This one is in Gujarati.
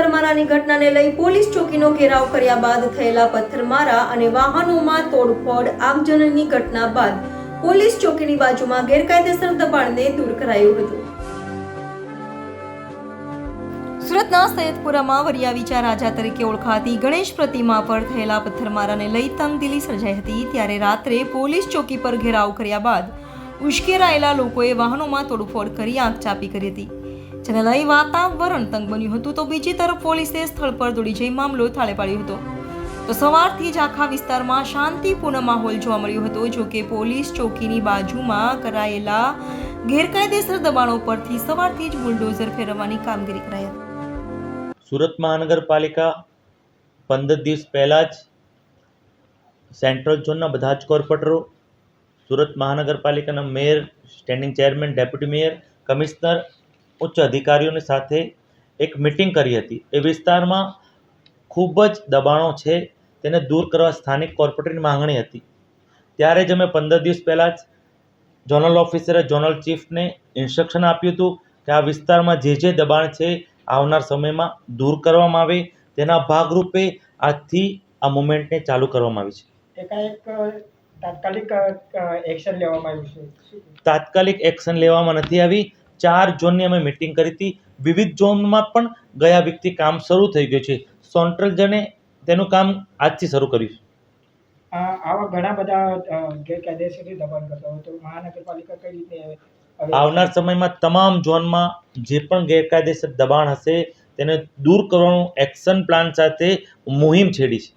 પથ્થરમારાની ઘટનાને લઈ પોલીસ ચોકીનો ઘેરાવ કર્યા બાદ થયેલા પથ્થરમારા અને વાહનોમાં તોડફોડ આગજનની ઘટના બાદ પોલીસ ચોકીની બાજુમાં ગેરકાયદેસર દબાણને દૂર કરાયું હતું। સુરતના સૈયદપુરામાં વરિયા વિચાર રાજા તરીકે ઓળખાતી ગણેશ પ્રતિમા પર થયેલા પથ્થરમારાને લઈ તંગદિલી સર્જાઈ હતી। ત્યારે રાત્રે પોલીસ ચોકી પર ઘેરાવ કર્યા બાદ ઉશ્કેરાયેલા લોકોએ વાહનોમાં તોડફોડ કરી આંખ ચાપી કરી હતી, જેને લઈ વાતાવરણ તંગ બન્યું હતું। તો બીજી તરફ પોલીસે સ્થળ પર દોડી જઈ મામલો થાળે પાડ્યો હતો। તો સવારથી જ આખા વિસ્તારમાં શાંતિપૂર્ણ માહોલ જોવા મળ્યો હતો। જો કે પોલીસ ચોકીની બાજુમાં કરાયેલા ગેરકાયદેસર દબાણો પરથી સવારથી જ બુલડોઝર ફેરવવાની કામગીરી કરાઈ હતી। સુરત મહાનગરપાલિકા 15 દિવસ પહેલાં જ સેન્ટ્રલ ઝોનના બધા જ કોર્પોરેટરો, સુરત મહાનગરપાલિકાના mayor, standing chairman, deputy mayor, commissioner, ઉચ્ચ અધિકારીઓની સાથે એક મિટિંગ કરી હતી। એ વિસ્તારમાં ખૂબ જ દબાણો છે તેને દૂર કરવા સ્થાનિક કોર્પોરેટરની માંગણી હતી। ત્યારે જ અમે 15 દિવસ પહેલાં જ ઝોનલ ઓફિસરે ઝોનલ ચીફને ઇન્સ્ટ્રક્શન આપ્યું હતું કે આ વિસ્તારમાં જે દબાણ છે આવનાર સમયમાં દૂર કરવામાં આવે। તેના ભાગરૂપે આજથી આ મુવમેન્ટને ચાલુ કરવામાં આવી છે। તાત્કાલિક એક્શન લેવામાં આવ્યું છે? તાત્કાલિક એક્શન લેવામાં નથી આવી। 4 ઝોનની અમે મિટિંગ કરી હતી। વિવિધ ઝોનમાં પણ ગયા વીકથી કામ શરૂ થઈ ગયું છે। સેન્ટ્રલ ઝોને તેનું કામ આજથી શરૂ કર્યું છે। આવા ઘણા બધા ગેરકાયદેસર દબાણ કરતા હોય તો મહાનગરપાલિકા કઈ રીતે આવનાર સમયમાં તમામ ઝોનમાં જે પણ ગેરકાયદેસર દબાણ હશે તેને દૂર કરવાનું એક્શન પ્લાન સાથે મુહિમ છેડી છે।